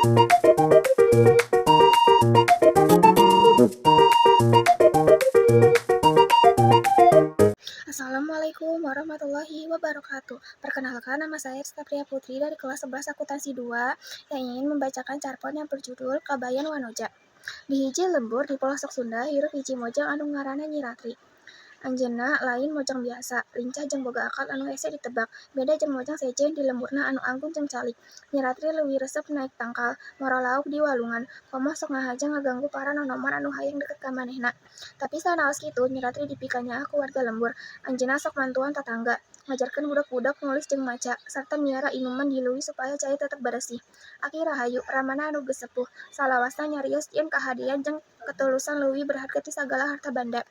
Assalamualaikum warahmatullahi wabarakatuh. Perkenalkan, nama saya Rista Priya Putri dari kelas 11 akuntansi 2 yang ingin membacakan carpon yang berjudul Kabayan Wanoja. Di hiji lembur di pelosok Sunda hirup hiji mojang anu ngaranna Nyi Ratri. Anjeunna lain mojang biasa, lincah jeung boga akal anu hese ditebak. Beda jeung mojang sejen di lemburna anu anggun jeung calik. Nyi Ratri leuwih resep naik tangkal, moro lauk di walungan. Komoh sok ngahaja ngaganggu para nonoman anu hayang deket ka manehna. Tapi sanaos kitu, Nyi Ratri dipikanyaah ku warga lembur. Anjeunna sok mantuan tatangga, ngajarkeun budak-budak nulis jeung maca, sarta miara inuman di leuwih supaya cai tetep bersih. Aki Rahayu, ramana anu geus sepuh, salawasna nyarios yen kahadean jeung ketulusan leuwih berharga ti sagala harta banda.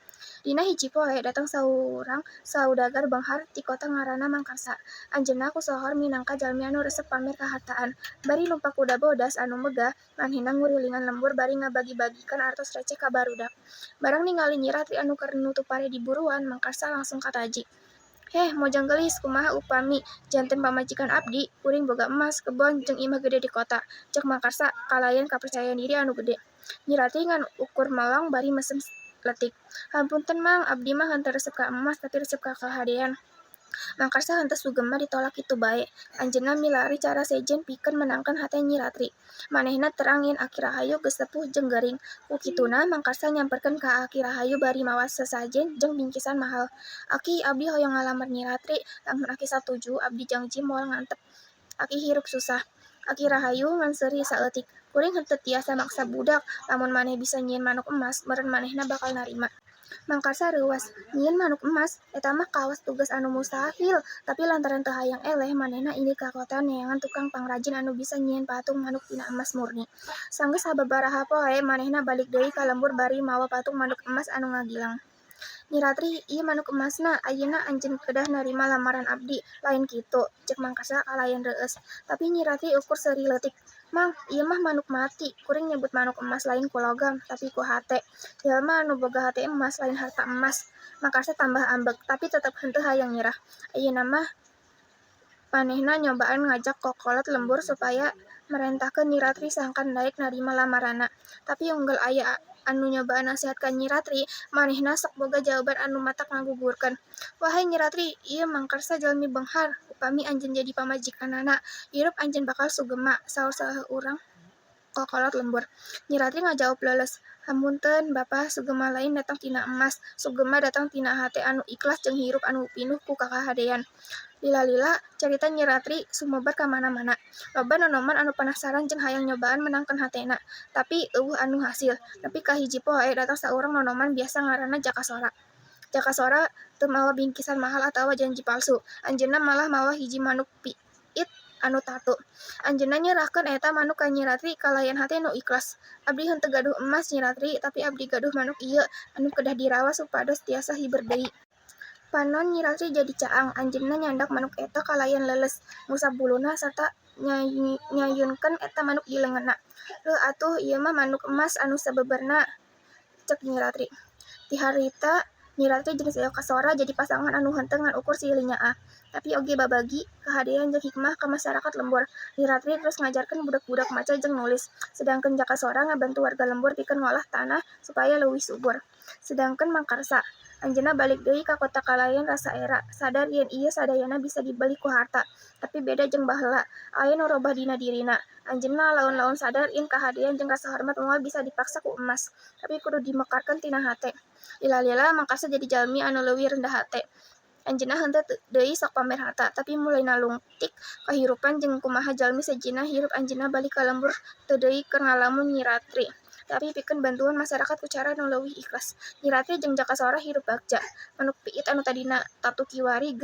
Dina hiji poe datang saurang saudagar beunghar ti kota ngaranna Mang Karsa. Anjeunna kusohor minangka jalmi anu resep pamer kahartaan. Bari numpak kuda bodas anu megah, manehna ngurilingan lembur bari ngabagi-bagikeun artos receh ka barudak. Barang ningali Nyi Ratri anu keur nutup pare di buruan, Mang Karsa langsung kataji. "Heh, mojang gelis, kumaha upami janten pamajikan abdi, kuring boga emas, kebon, jeung imah gede di kota," cek Mang Karsa kalayan kapercayaan diri anu gede. Nyi Ratri ngan ukur melong bari mesem letik. "Hapunten Mang, abdi mah henteu resep ka emas tapi resep ka kahadean." Mang Karsa henteu sugema ditolak kitu bae. Anjeunna milari cara sejen pikeun menangkeun hate Nyi Ratri. Manehna terang yen Aki Rahayu geus sepuh jeung gering. Ku kituna Mang Karsa nyamperkeun ka Aki Rahayu bari mawas sesajen jeung bingkisan mahal. "Aki, abdi hoyong ngalamar Nyi Ratri, lamun Aki satuju, abdi janji moal ngantep Aki hirup susah." Aki Rahayu ngan seuri saeutik. "Kuring henteu tiasa maksa budak, lamun maneh bisa nyieun manuk emas, meureun manehna bakal narima." Mang Karsa reuwas, "Nyieun manuk emas, eta mah kawas tugas anu mustahil, tapi lantaran teu hayang eleh, manehna indit ka kota neangan tukang pangrajin anu bisa nyieun patung manuk tina emas murni." Sanggeus sababaraha poe, manehna balik deui ka lembur bari mawa patung manuk emas anu ngagilang. "Nyi Ratri, ieu manuk emasna, ayeuna anjeun kedah narima lamaran abdi." "Lain kitu," cek Mang Karsa kalayan reueus. Tapi Nyi Ratri ukur seuri leutik. "Mang, ieu mah manuk mati, kuring nyebut manuk emas lain ku logam, tapi ku hate. Jalma anu boga hate emas lain harta emas." Mang Karsa tambah ambek, tapi tetep henteu hayang nyerah. Ayeuna mah manehna nyobaan ngajak kokolot lembur supaya merentahkeun Nyi Ratri sangkan daek narima lamaranna. Tapi unggal aya anu nyobaan nasihatkeun Nyi Ratri, manehna sok boga jawaban anu matak ngagugurkeun. "Wahai Nyi Ratri, ieu Mang Karsa jalmi beunghar, upami anjeun jadi pamajikanana, hirup anjeun bakal sugema," saur saurang kokolot lembur. Nyi Ratri ngajawab leuleus, "Hamunten Bapa, sugema lain datang tina emas, sugema datang tina hate anu ikhlas jeung hirup anu pinuh ku kakahadean." Lila-lila, carita Nyi Ratri sumebar ka mana-mana. Loba nonoman anu penasaran jeung hayang nyobaan menangkeun hatena, tapi eueuh anu hasil. Nepi ka hiji poe datang saurang nonoman biasa ngaranna Jakasora. Jakasora teu mawa bingkisan mahal atawa janji palsu. Anjeunna malah mawa hiji manuk piit anu tatu. Anjeunna nyerahkeun eta manuk ka Nyi Ratri kalayan hate nu ikhlas. "Abdi henteu gaduh emas Nyi Ratri, tapi abdi gaduh manuk ieu anu kedah dirawas supados tiasa hiber deui." Panon Nyi Ratri jadi caang, anjeunna nyandak manuk eta kalayan leuleus, ngusap buluna sarta nyayunkeun eta manuk di leungeunna. "Heuh atuh, ieu mah manuk emas anu sabeberna," cek Nyi Ratri. Ti harita Nyi Ratri jeung Jakasora jadi pasangan anu henteu ngan ukur silih nyaah, tapi oge babagi kahadean jeung hikmah ka masarakat lembur. Nyi Ratri terus ngajarkeun budak-budak maca jeung nulis, sedangkeun Jakasora ngabantu warga lembur pikeun ngolah tanah supaya leuwih subur. Sedangkeun Mang Karsa, anjeunna balik deui ka kota kalayan rasa era, sadar yen ieu sadayana bisa dibeli ku harta. Tapi beda jeung baheula, aya nu robah dina dirina. Anjeunna laun-laun sadar yen kahadean jeung rasa hormat moal bisa dipaksa ku emas, tapi kudu dimekarkeun tina hate. Lila-lila Mang Karsa jadi jalmi anu leuwih rendah hate. Anjeunna henteu deui sok pamer harta, tapi mulai nalungtik kahirupan jeung kumaha jalmi sejenna hirup anjeunna balik ka lembur teu deui keur ngalamun Nyi Ratri, tapi pikeun bantuan masyarakat ku cara nu leuwih ikhlas. Nyi Ratri jeung Jakasora hirup bagja. Manuk piit anu tadina tatu kiwari geus